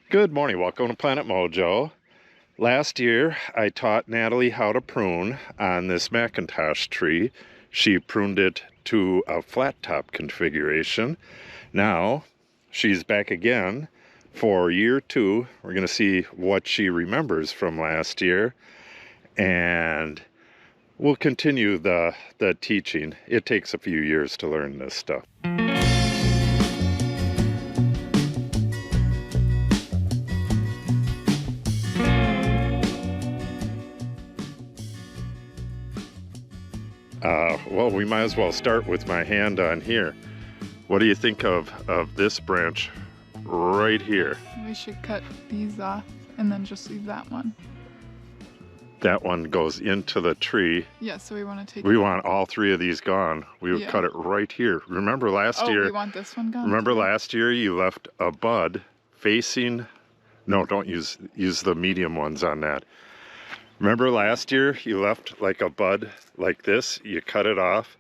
Good morning, welcome to Planet Mojo. Last year I taught Natalie how to prune on this Macintosh tree. She pruned it to a flat top configuration. Now she's back again for year 2. We're going to see what she remembers from last year, and we'll continue the teaching. It takes a few years to learn this stuff. Well, we might as well start with my hand on here. What do you think of this branch right here? We should cut these off and then just leave that one. That one goes into the tree. Yeah, so we want to take We want all 3 of these gone. We would cut it right here. Remember last year? Oh, we want this one gone? Remember too? last year you left a bud facing... No, don't use the medium ones on that. Remember last year you left like a bud like this, you cut it off,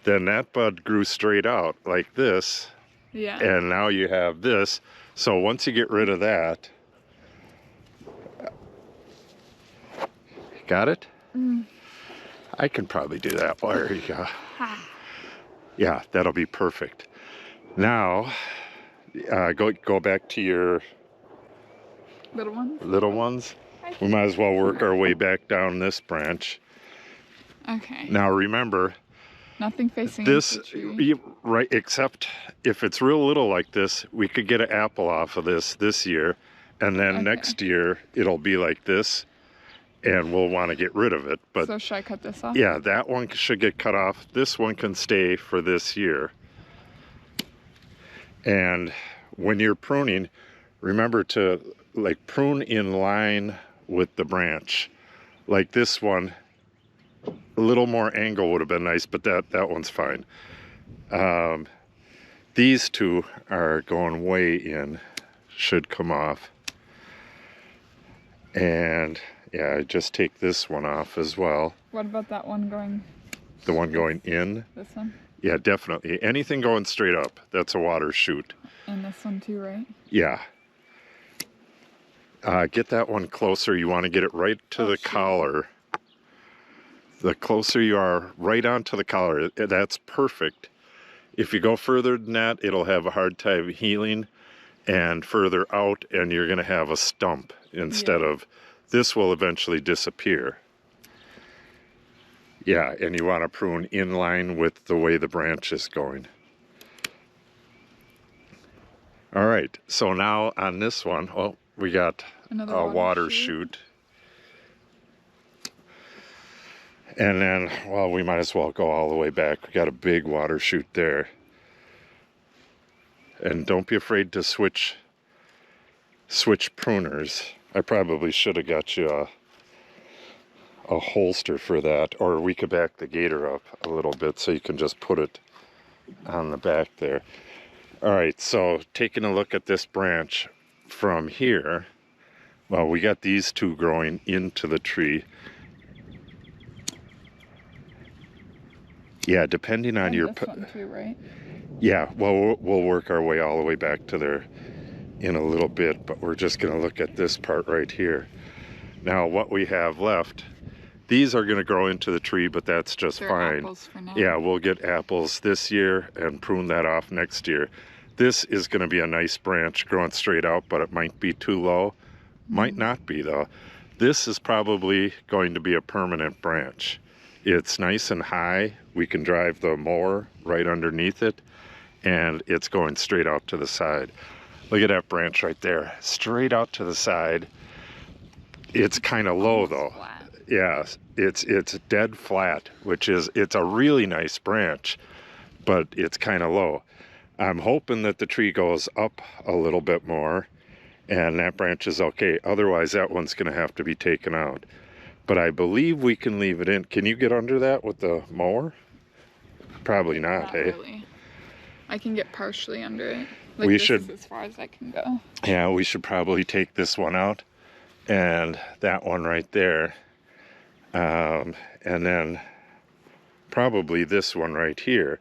then that bud grew straight out like this. Yeah. And now you have this. So once you get rid of that, got it? I can probably do that. There you go. Yeah, that'll be perfect. Now, go back to your little ones. We might as well work our way back down this branch. Okay. Now remember, nothing facing this, the tree. right, except if it's real little like this, we could get an apple off of this year, and then next year it'll be like this, and we'll want to get rid of it. But so should I cut this off? Yeah, that one should get cut off. This one can stay for this year. And when you're pruning, remember to like prune in line with the branch. Like this one, a little more angle would have been nice, but that one's fine. These 2 are going way in, should come off. And yeah, just take this one off as well. What about that one going? The one going in? This one? Yeah, definitely. Anything going straight up, that's a water chute. And this one too, right? Yeah. Get that one closer. You want to get it right to the collar. The closer you are, right onto the collar, that's perfect. If you go further than that, it'll have a hard time healing, and further out, and you're going to have a stump instead of... This will eventually disappear. Yeah, and you want to prune in line with the way the branch is going. All right, so now on this one, oh, we got a water chute. And then, well, we might as well go all the way back. We got a big water chute there. And don't be afraid to switch pruners. I probably should have got you a holster for that, or we could back the gator up a little bit so you can just put it on the back there. All right, so taking a look at this branch from here, well, we got these 2 growing into the tree. Yeah, depending on your... This one too, right? Yeah, well, we'll work our way all the way back to there in a little bit, but we're just going to look at this part right here. Now, what we have left, these are going to grow into the tree, but that's just fine. Apples for now. Yeah, we'll get apples this year and prune that off next year. This is going to be a nice branch growing straight out, but it might be too low. Might not be, though. This is probably going to be a permanent branch. It's nice and high. We can drive the mower right underneath it, and it's going straight out to the side. Look at that branch right there, straight out to the side. It's kind of low though. Flat. Yeah, it's dead flat, which is, it's a really nice branch, but it's kind of low. I'm hoping that the tree goes up a little bit more and that branch is okay. Otherwise that one's gonna have to be taken out. But I believe we can leave it in. Can you get under that with the mower? Probably not, hey? Really. I can get partially under it. Like We this should, is as far as I can go. Yeah, we should probably take this one out and that one right there. And then probably this one right here.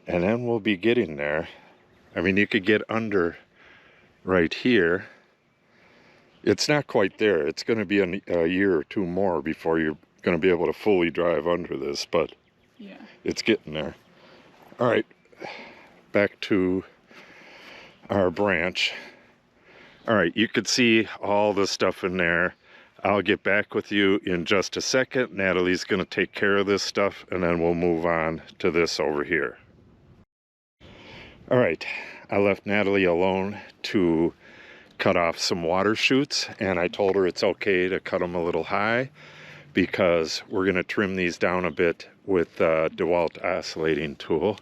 And then we'll be getting there. I mean, you could get under right here. It's not quite there. It's going to be a year or two more before you're going to be able to fully drive under this, but Yeah. it's getting there. All right, back to our branch. All right, you could see all the stuff in there. I'll get back with you in just a second. Natalie's going to take care of this stuff, and then we'll move on to this over here. All right, I left Natalie alone to cut off some water chutes, and I told her it's okay to cut them a little high because we're going to trim these down a bit with the DeWalt oscillating tool.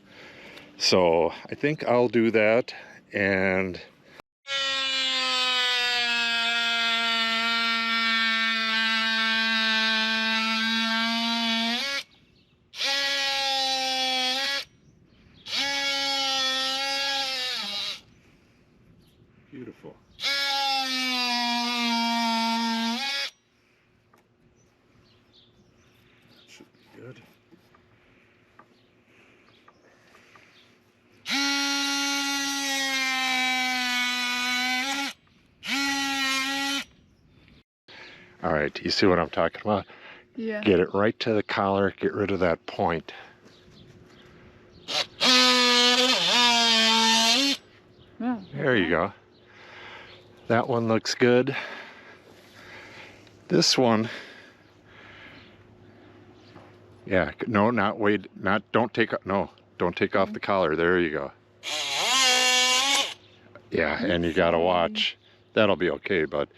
So I think I'll do that, and beautiful. Should be good. All right, you see what I'm talking about? Yeah. Get it right to the collar, get rid of that point. Yeah. There you go. That one looks good. This one, yeah, no, not wait, not, don't take, no, don't take off the collar. There you go. Yeah, and you gotta watch. That'll be okay, bud.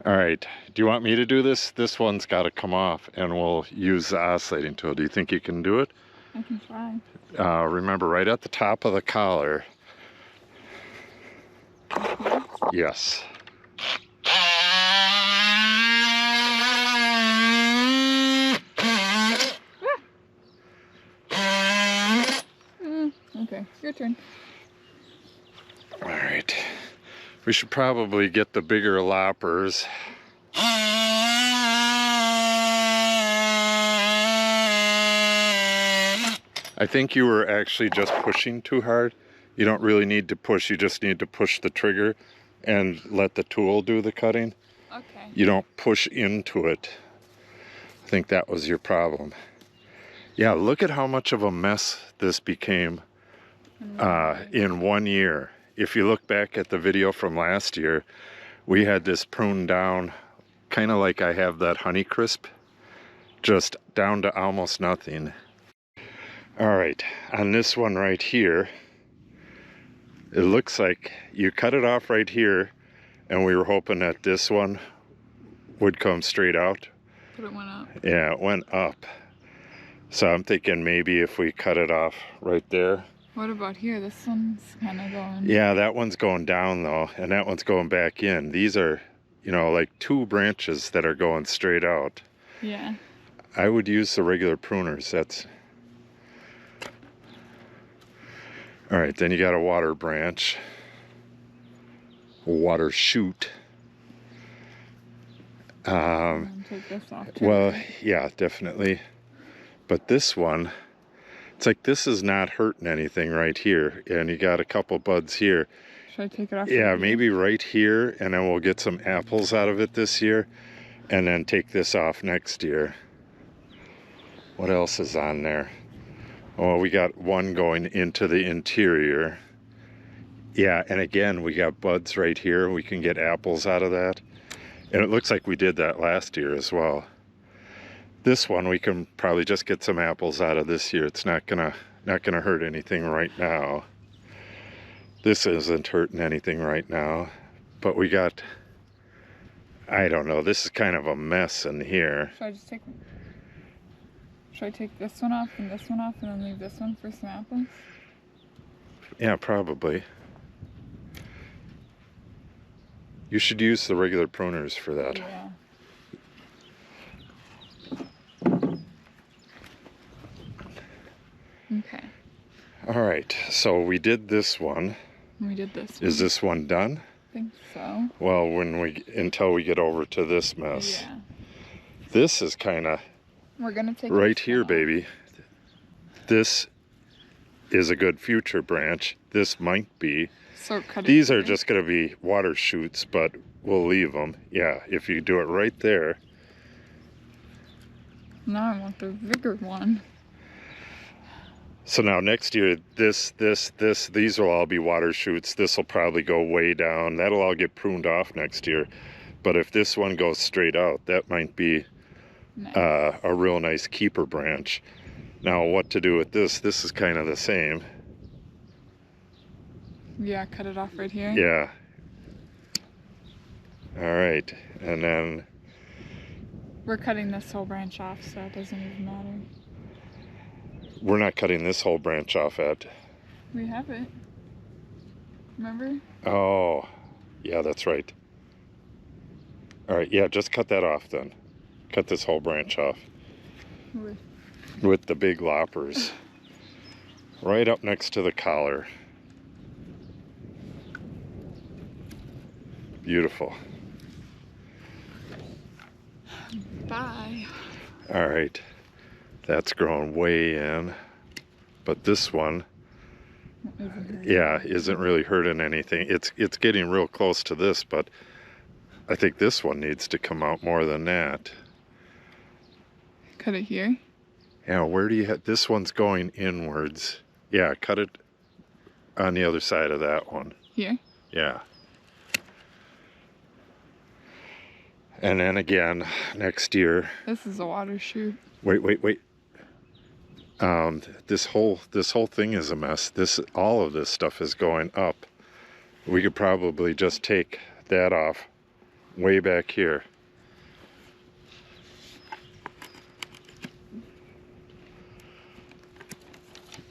All right, do you want me to do this? This one's gotta come off, and we'll use the oscillating tool. Do you think you can do it? I can try. Remember, right at the top of the collar. Yes. Okay, your turn. All right. We should probably get the bigger loppers. I think you were actually just pushing too hard. You don't really need to push, you just need to push the trigger and let the tool do the cutting. Okay. You don't push into it. I think that was your problem. Yeah, look at how much of a mess this became in 1 year. If you look back at the video from last year, we had this pruned down, kind of like I have that Honeycrisp, just down to almost nothing. All right, on this one right here, it looks like you cut it off right here, and we were hoping that this one would come straight out. But it went up. Yeah, it went up. So I'm thinking maybe if we cut it off right there. What about here? This one's kind of going. Yeah, that one's going down though, and that one's going back in. These are, you know, like 2 branches that are going straight out. Yeah. I would use the regular pruners. That's all right. Then you got a water branch, water shoot. Take this off too. Well, yeah, definitely. But this one, it's like this is not hurting anything right here, and you got a couple buds here. Should I take it off? Yeah, maybe right here, and then we'll get some apples out of it this year, and then take this off next year. What else is on there? Oh, we got one going into the interior. Yeah, and again, we got buds right here. We can get apples out of that. And it looks like we did that last year as well. This one, we can probably just get some apples out of this year. It's not gonna hurt anything right now. This isn't hurting anything right now. But we got, I don't know, this is kind of a mess in here. Should I take this one off and this one off and then leave this one for some apples? Yeah, probably. You should use the regular pruners for that. Yeah. Okay. All right, so we did this one. We did this one. Is this one done? I think so. Well, until we get over to this mess. Yeah. This is kind of We're gonna take right this here, one off. baby. This is a good future branch. This might be. So cut it These are here. just going to be water shoots, but we'll leave them. Yeah, if you do it right there. Now I want the bigger one. So now next year, these will all be water shoots. This will probably go way down. That'll all get pruned off next year. But if this one goes straight out, that might be Nice. a real nice keeper branch. Now what to do with this? This is kind of the same. Yeah, cut it off right here. Yeah. All right, and then We're cutting this whole branch off, so it doesn't even matter. we're not cutting this whole branch off at. We have it. Remember? Oh, yeah, that's right. All right, yeah, just cut that off then. Cut this whole branch off with the big loppers. Right up next to the collar. Beautiful. Bye. All right, that's grown way in, but this one, yeah, isn't really hurting anything. It's getting real close to this, but I think this one needs to come out more than that. Cut it here. Yeah, where do you have, this one's going inwards. Yeah, cut it on the other side of that one. Here. Yeah. And then again, next year. This is a water shoot. Wait. This whole thing is a mess. All of this stuff is going up. We could probably just take that off way back here.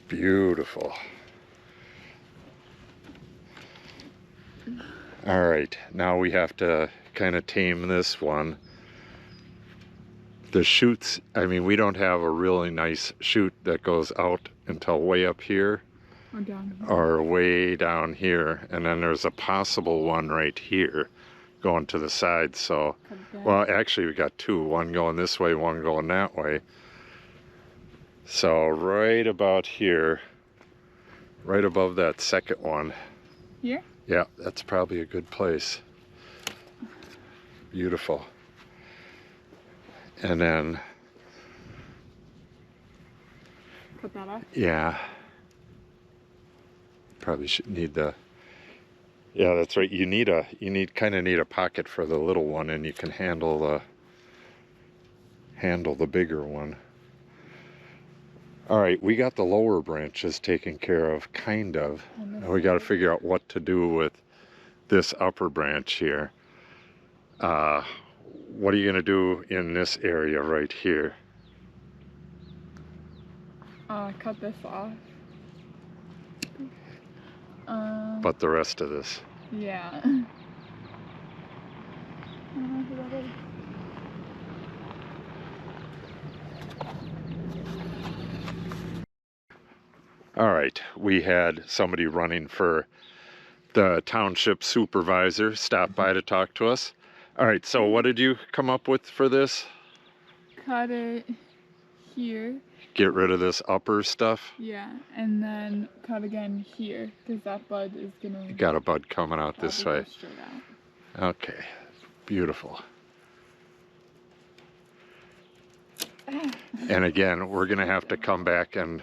Beautiful. All right, now we have to kind of tame this one. The shoots, I mean, we don't have a really nice shoot that goes out until way up here Or down here. or way down here, and then there's a possible one right here going to the side. So, well, actually we got two, one going this way, one going that way. So right about here, right above that second one. Here? Yeah, that's probably a good place. Beautiful. And then, Cut that off. yeah, probably should need the, yeah, that's right. You kind of need a pocket for the little one, and you can handle the bigger one. All right, we got the lower branches taken care of, kind of. Now we got to figure out what to do with this upper branch here. What are you going to do in this area right here? Cut this off. But the rest of this. Yeah. All right, we had somebody running for the township supervisor stop by to talk to us. All right, so what did you come up with for this? Cut it here. Get rid of this upper stuff? Yeah, and then cut again here, because that bud is gonna. You got a bud coming out this way. Go straight out. Okay, beautiful. And again, we're gonna have to come back and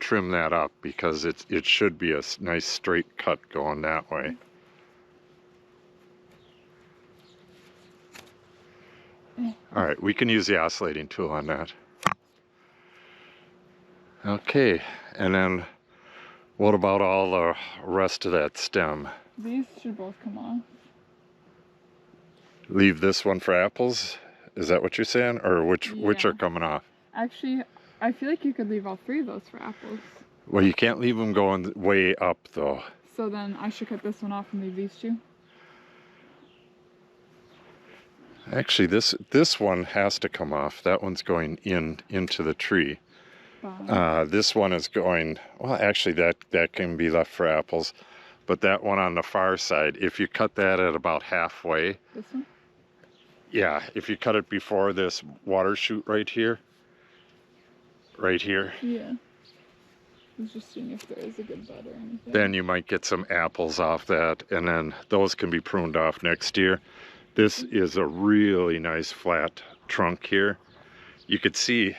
trim that up, because it should be a nice straight cut going that way. All right, we can use the oscillating tool on that. Okay, and then what about all the rest of that stem? These should both come off. Leave this one for apples? Is that what you're saying? Or which are Yeah. coming off? Actually, I feel like you could leave all three of those for apples. Well, you can't leave them going way up though. So then I should cut this one off and leave these two? Actually, this one has to come off. That one's going into the tree. This one is going, well, actually that can be left for apples, but that one on the far side, if you cut that at about halfway. This one? Yeah, if you cut it before this water shoot right here. Yeah. I was just seeing if there is a good bud or anything. Then you might get some apples off that, and then those can be pruned off next year. This is a really nice flat trunk here. You could see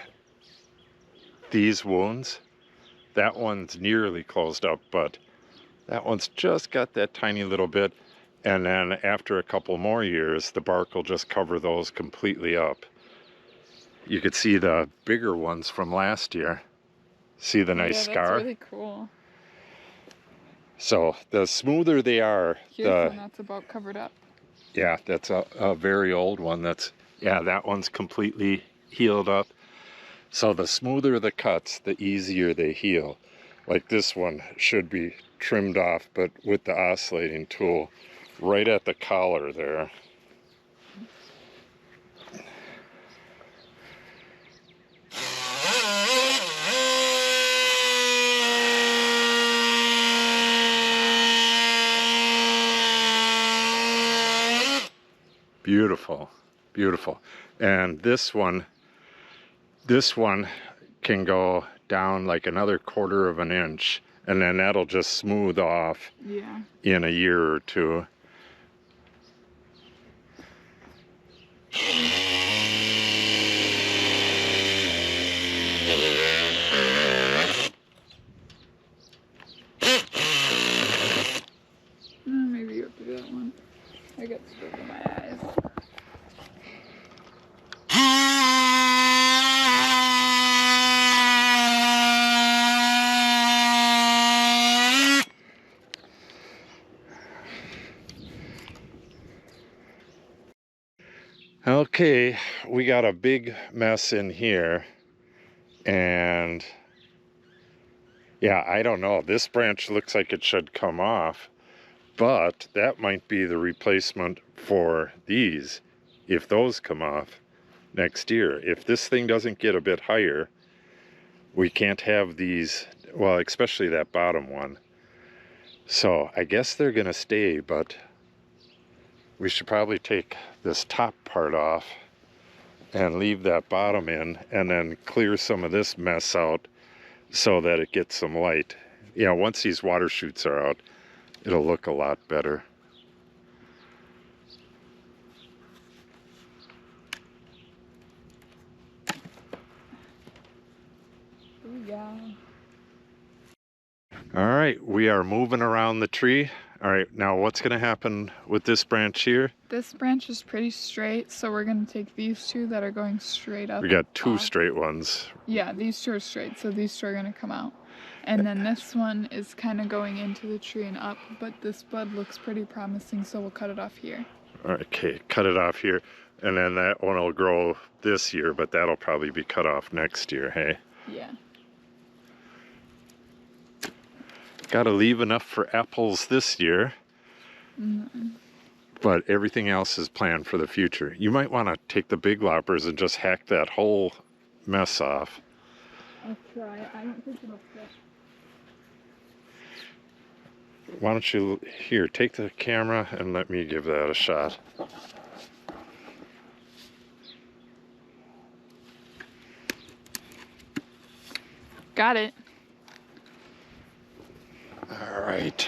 these wounds. That one's nearly closed up, but that one's just got that tiny little bit. And then after a couple more years, the bark will just cover those completely up. You could see the bigger ones from last year. See the nice scar? That's really cool. So the smoother they are, here's one that's about covered up. Yeah, that's a very old one. That one's completely healed up. So the smoother the cuts, the easier they heal. Like this one should be trimmed off, but with the oscillating tool right at the collar there. Beautiful, beautiful. And this one can go down like another 1/4 of an inch, and then that'll just smooth off in a year or two. Maybe you have to do that one. I got stuck in my eyes. Okay, we got a big mess in here, and yeah, I don't know. This branch looks like it should come off, but that might be the replacement for these if those come off next year. If this thing doesn't get a bit higher, we can't have these, well, especially that bottom one. So I guess they're gonna stay, but we should probably take this top part off and leave that bottom in, and then clear some of this mess out so that it gets some light. Yeah, once these water chutes are out, it'll look a lot better. Yeah. All right, we are moving around the tree. All right, now what's gonna happen with this branch here? This branch is pretty straight, so we're gonna take these two that are going straight up. We got two off. straight ones. Yeah, these two are straight, so these two are gonna come out. And then this one is kind of going into the tree and up, but this bud looks pretty promising, so we'll cut it off here. Okay, cut it off here. And then that one will grow this year, but that'll probably be cut off next year, hey? Yeah. Gotta leave enough for apples this year. But everything else is planned for the future. You might want to take the big loppers and just hack that whole mess off. I'll try. I don't think it'll fit. Why don't you, here, take the camera and let me give that a shot. Got it. All right.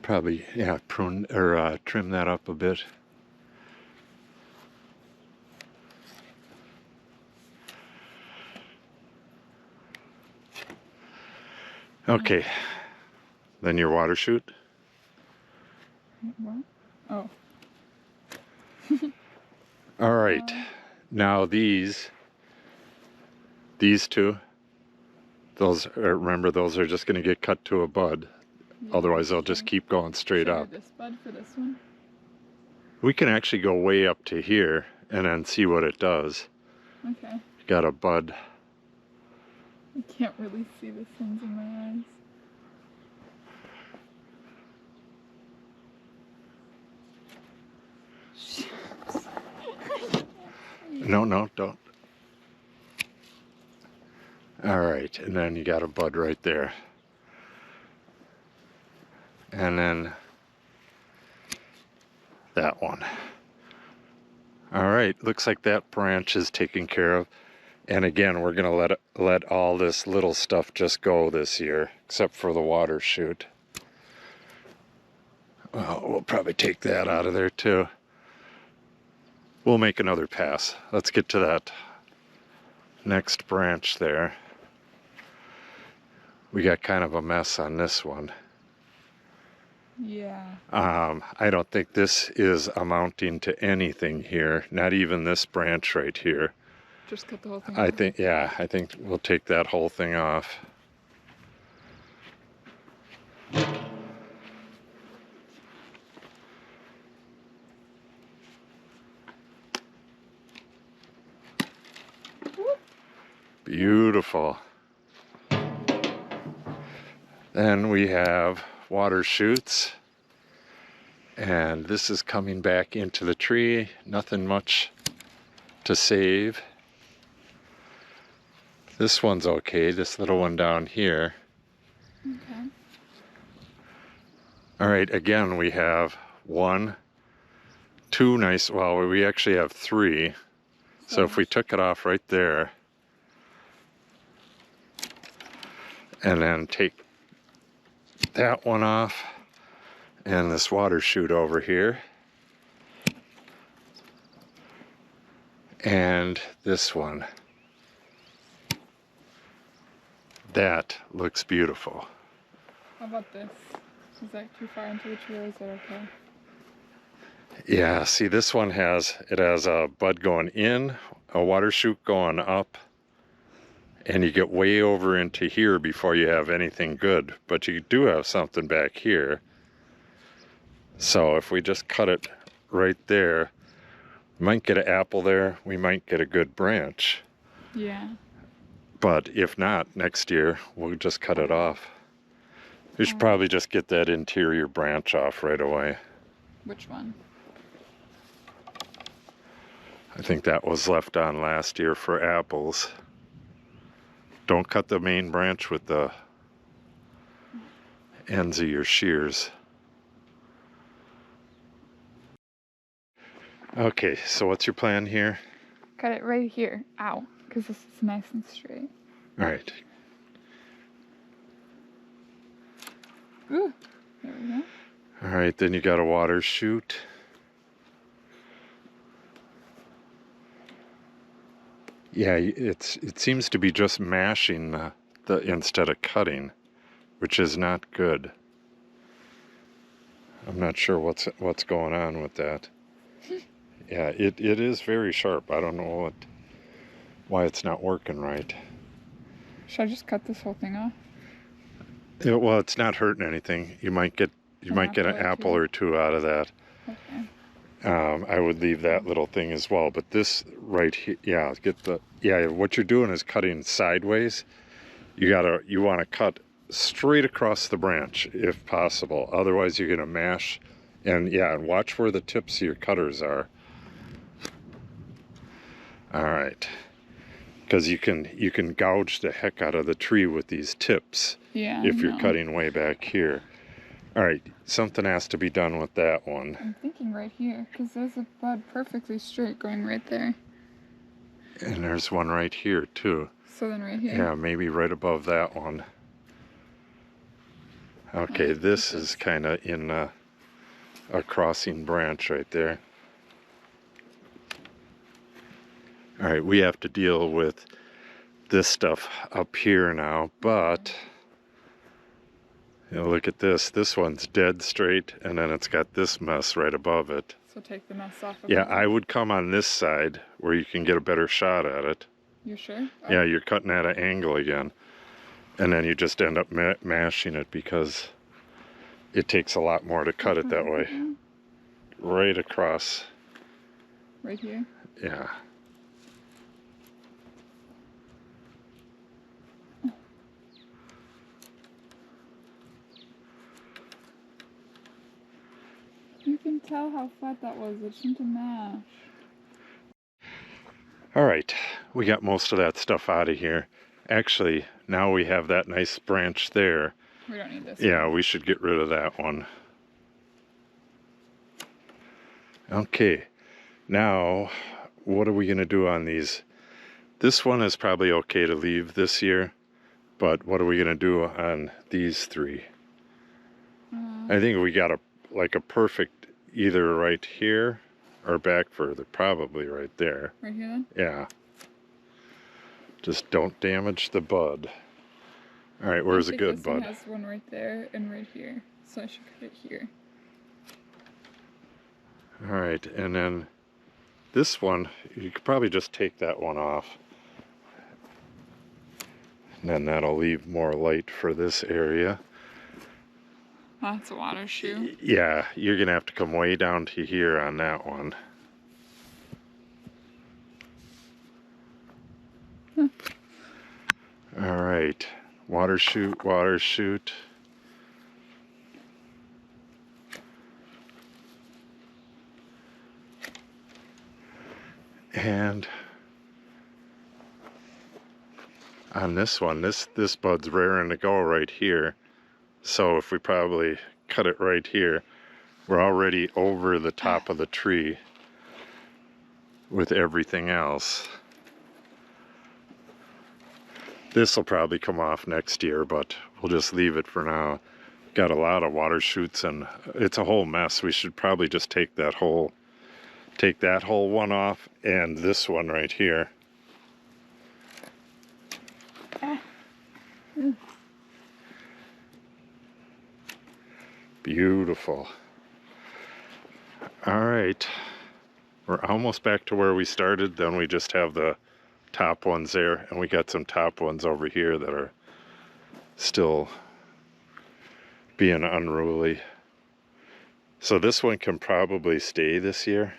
Probably, yeah, prune or trim that up a bit. Okay. Then your water chute. What? Oh. All right. Now these two, those are, remember, those are just going to get cut to a bud. Yeah, otherwise they'll just keep going straight up. This bud for this one? We can actually go way up to here and then see what it does. Okay. Got a bud. I can't really see the things in my eyes. No, don't. All right, and then you got a bud right there. And then that one. All right, looks like that branch is taken care of. And again, we're going to let all this little stuff just go this year, except for the water chute. Well, we'll probably take that out of there too. We'll make another pass. Let's get to that next branch there. We got kind of a mess on this one. Yeah. I don't think this is amounting to anything here, not even this branch right here. Just cut the whole thing I off. think we'll take that whole thing off. Beautiful. Then we have water chutes, and this is coming back into the tree. Nothing much to save. This one's okay, this little one down here. Okay. All right, again, we have two nice, well, we actually have three. So if we took it off right there, and then take that one off, and this water chute over here, and this one. That looks beautiful. How about this? Is that too far into the tree or is that okay? Yeah, see, this one has a bud going in, a water chute going up, and you get way over into here before you have anything good, but you do have something back here. So if we just cut it right there, we might get an apple there, we might get a good branch. Yeah. But if not, next year we'll just cut it off. We should probably just get that interior branch off right away. Which one? I think that was left on last year for apples. Don't cut the main branch with the ends of your shears. Okay, so what's your plan here? Cut it right here. Ow. Because this is nice and straight. All right. Ooh. There we go. All right, then you got a water chute. Yeah, it seems to be just mashing the instead of cutting, which is not good. I'm not sure what's going on with that. Yeah, it is very sharp. I don't know why it's not working right. Should I just cut this whole thing off? Well, it's not hurting anything. You might get an apple or two out of that. Okay. I would leave that little thing as well. But this right here, what you're doing is cutting sideways. You want to cut straight across the branch if possible. Otherwise, you're gonna mash. And watch where the tips of your cutters are. All right. Because you can gouge the heck out of the tree with these tips. Yeah. If you're cutting way back here. All right, something has to be done with that one. I'm thinking right here, because there's a bud perfectly straight going right there. And there's one right here too. So then right here. Yeah, maybe right above that one. Okay, this is kind of in a crossing branch right there. All right, we have to deal with this stuff up here now, but look at this. This one's dead straight, and then it's got this mess right above it. So take the mess off of Yeah, it. I would come on this side where you can get a better shot at it. You sure? Oh. Yeah, you're cutting at an angle again. And then you just end up mashing it because it takes a lot more to cut it that way. Right across. Right here? Yeah. You can tell how flat that was. It shouldn't have mashed. All right, we got most of that stuff out of here. Actually, now we have that nice branch there. We don't need this. Yeah, we should get rid of that one. Okay, now what are we going to do on these? This one is probably okay to leave this year, but what are we gonna do on these three? I think we got a perfect either right here or back further, probably right there. Right here then? Yeah. Just don't damage the bud. All right, where's a good bud? This one has one right there and right here, so I should cut it here. All right, and then this one, you could probably just take that one off. And then that'll leave more light for this area. That's a water shoe. Yeah, you're gonna have to come way down to here on that one. Huh. All right, water shoot, water shoot. And on this one, this bud's raring to go right here. So if we probably cut it right here, we're already over the top of the tree with everything else. This will probably come off next year, but we'll just leave it for now. Got a lot of water shoots and it's a whole mess. We should probably just take that whole one off and this one right here. Beautiful. All right, we're almost back to where we started. Then we just have the top ones there, and we got some top ones over here that are still being unruly. So this one can probably stay this year.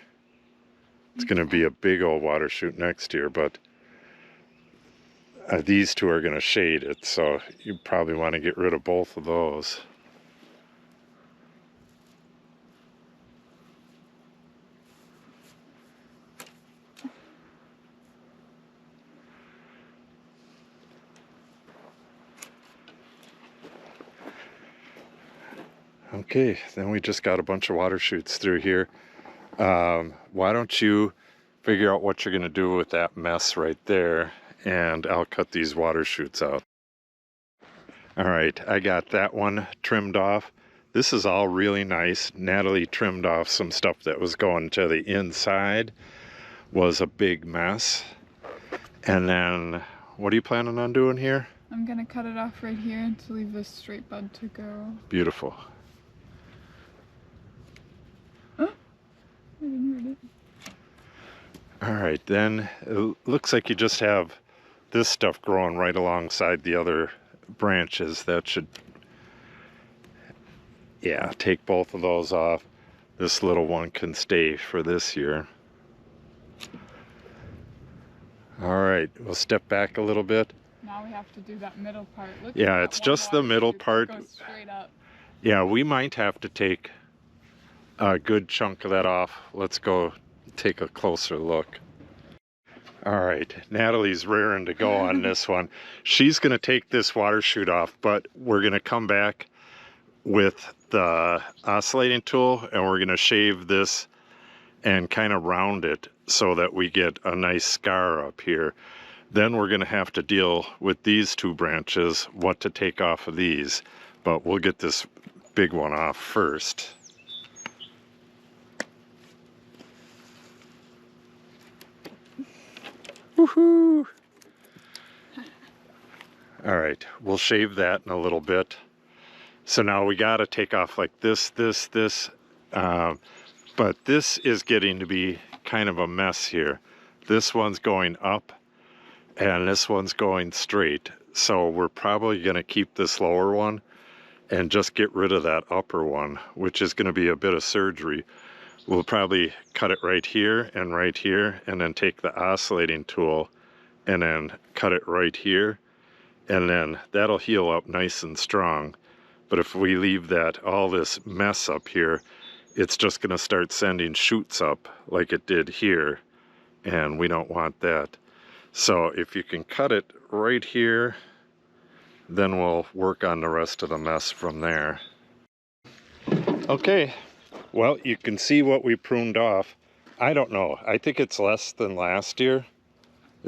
It's going to be a big old water shoot next year, but these two are going to shade it, so you probably want to get rid of both of those. Okay, then we just got a bunch of water shoots through here. Why don't you figure out what you're going to do with that mess right there, and I'll cut these water shoots out. All right, I got that one trimmed off. This is all really nice. Natalie trimmed off some stuff that was going to the inside. Was a big mess. And then, what are you planning on doing here? I'm gonna cut it off right here to leave this straight bud to go. Beautiful. Oh, I didn't hurt it. All right, then it looks like you just have this stuff growing right alongside the other branches. That should, yeah, take both of those off. This little one can stay for this year. All right, we'll step back a little bit. Now we have to do that middle part. Look, yeah, it's just the middle part. Goes straight up. Yeah, we might have to take a good chunk of that off. Let's go take a closer look. All right, Natalie's raring to go on this one. She's going to take this water shoot off, but we're going to come back with the oscillating tool and we're going to shave this and kind of round it so that we get a nice scar up here. Then we're going to have to deal with these two branches, what to take off of these, but we'll get this big one off first. Woohoo! All right, we'll shave that in a little bit. So now we got to take off like this, but this is getting to be kind of a mess here. This one's going up and this one's going straight. So we're probably going to keep this lower one and just get rid of that upper one, which is going to be a bit of surgery. We'll probably cut it right here, and then take the oscillating tool and then cut it right here. And then that'll heal up nice and strong. But if we leave that, all this mess up here, it's just going to start sending shoots up like it did here. And we don't want that. So if you can cut it right here, then we'll work on the rest of the mess from there. Okay, well, you can see what we pruned off. I don't know, I think it's less than last year.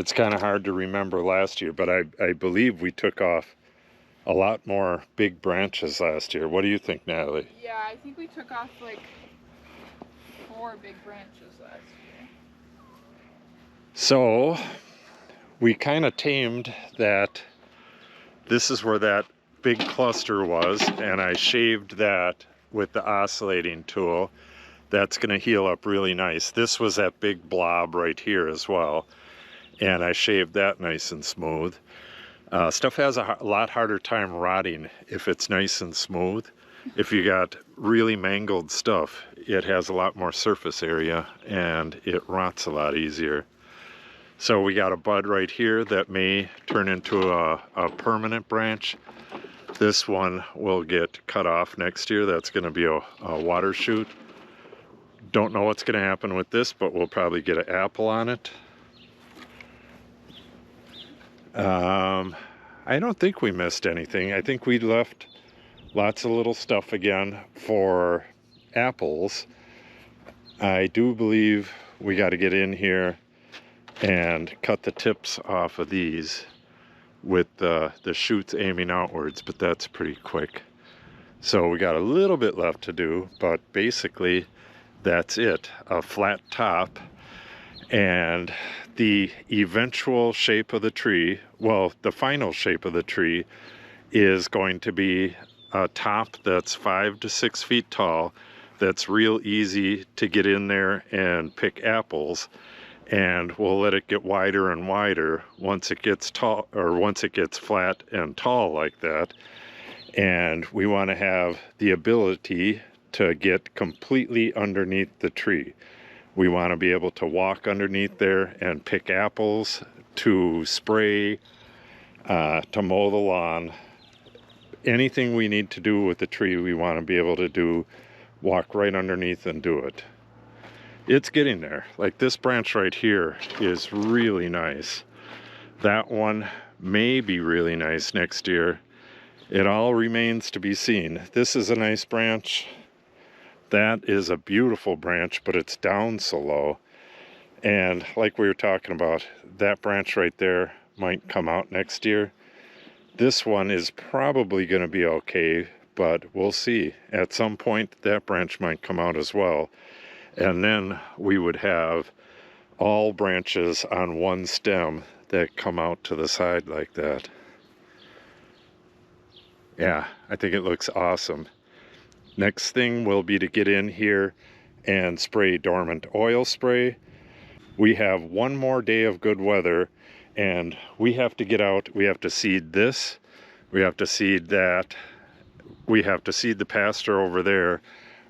It's kind of hard to remember last year, but I believe we took off a lot more big branches last year. What do you think, Natalie? Yeah, I think we took off like 4 big branches last year. So we kind of tamed that. This is where that big cluster was, and I shaved that with the oscillating tool. That's going to heal up really nice. This was that big blob right here as well, and I shaved that nice and smooth. Stuff has a lot harder time rotting if it's nice and smooth. If you got really mangled stuff, it has a lot more surface area and it rots a lot easier. So we got a bud right here that may turn into a permanent branch. This one will get cut off next year. That's going to be a water shoot. Don't know what's going to happen with this, but we'll probably get an apple on it. I don't think we missed anything. I think we left lots of little stuff again for apples. I do believe we got to get in here and cut the tips off of these with the shoots aiming outwards, but that's pretty quick. So we got a little bit left to do, but basically that's it. A flat top, and the eventual shape of the tree, well, the final shape of the tree is going to be a top that's 5 to 6 feet tall, that's real easy to get in there and pick apples, and we'll let it get wider and wider once it gets tall, or once it gets flat and tall like that. And we want to have the ability to get completely underneath the tree. We want to be able to walk underneath there and pick apples, to spray, to mow the lawn. Anything we need to do with the tree, we want to be able to do, walk right underneath and do it. It's getting there. Like this branch right here is really nice. That one may be really nice next year. It all remains to be seen. This is a nice branch. That is a beautiful branch, but it's down so low. And like we were talking about, that branch right there might come out next year. This one is probably going to be okay, but we'll see. At some point, that branch might come out as well. And then we would have all branches on one stem that come out to the side like that. Yeah, I think it looks awesome. Next thing will be to get in here and spray dormant oil spray. We have one more day of good weather, and we have to get out. We have to seed this. We have to seed that. We have to seed the pasture over there.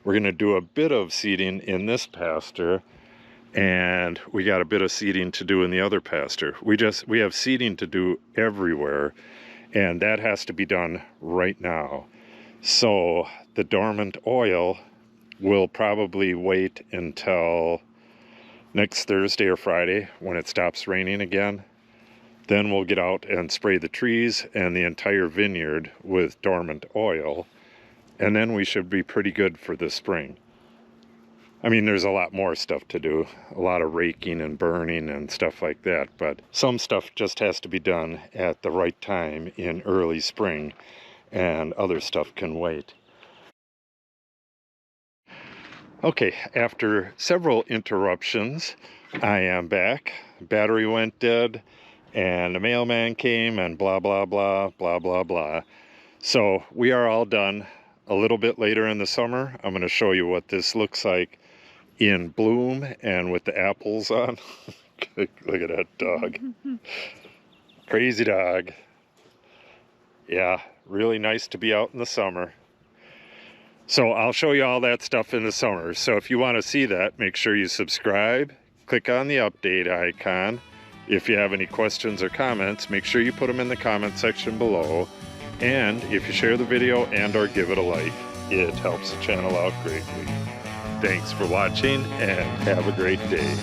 We're going to do a bit of seeding in this pasture, and we got a bit of seeding to do in the other pasture. We have seeding to do everywhere, and that has to be done right now. So the dormant oil will probably wait until next Thursday or Friday when it stops raining again. Then we'll get out and spray the trees and the entire vineyard with dormant oil, and then we should be pretty good for the spring. I mean, there's a lot more stuff to do, a lot of raking and burning and stuff like that, but some stuff just has to be done at the right time in early spring, and other stuff can wait. Okay, after several interruptions, I am back. Battery went dead, and the mailman came, and blah, blah, blah, blah, blah, blah. So we are all done. A little bit later in the summer, I'm going to show you what this looks like in bloom and with the apples on. Look at that dog. Crazy dog. Yeah, really nice to be out in the summer. So I'll show you all that stuff in the summer. So if you want to see that, make sure you subscribe. Click on the update icon. If you have any questions or comments, make sure you put them in the comment section below. And if you share the video and or give it a like, it helps the channel out greatly. Thanks for watching and have a great day.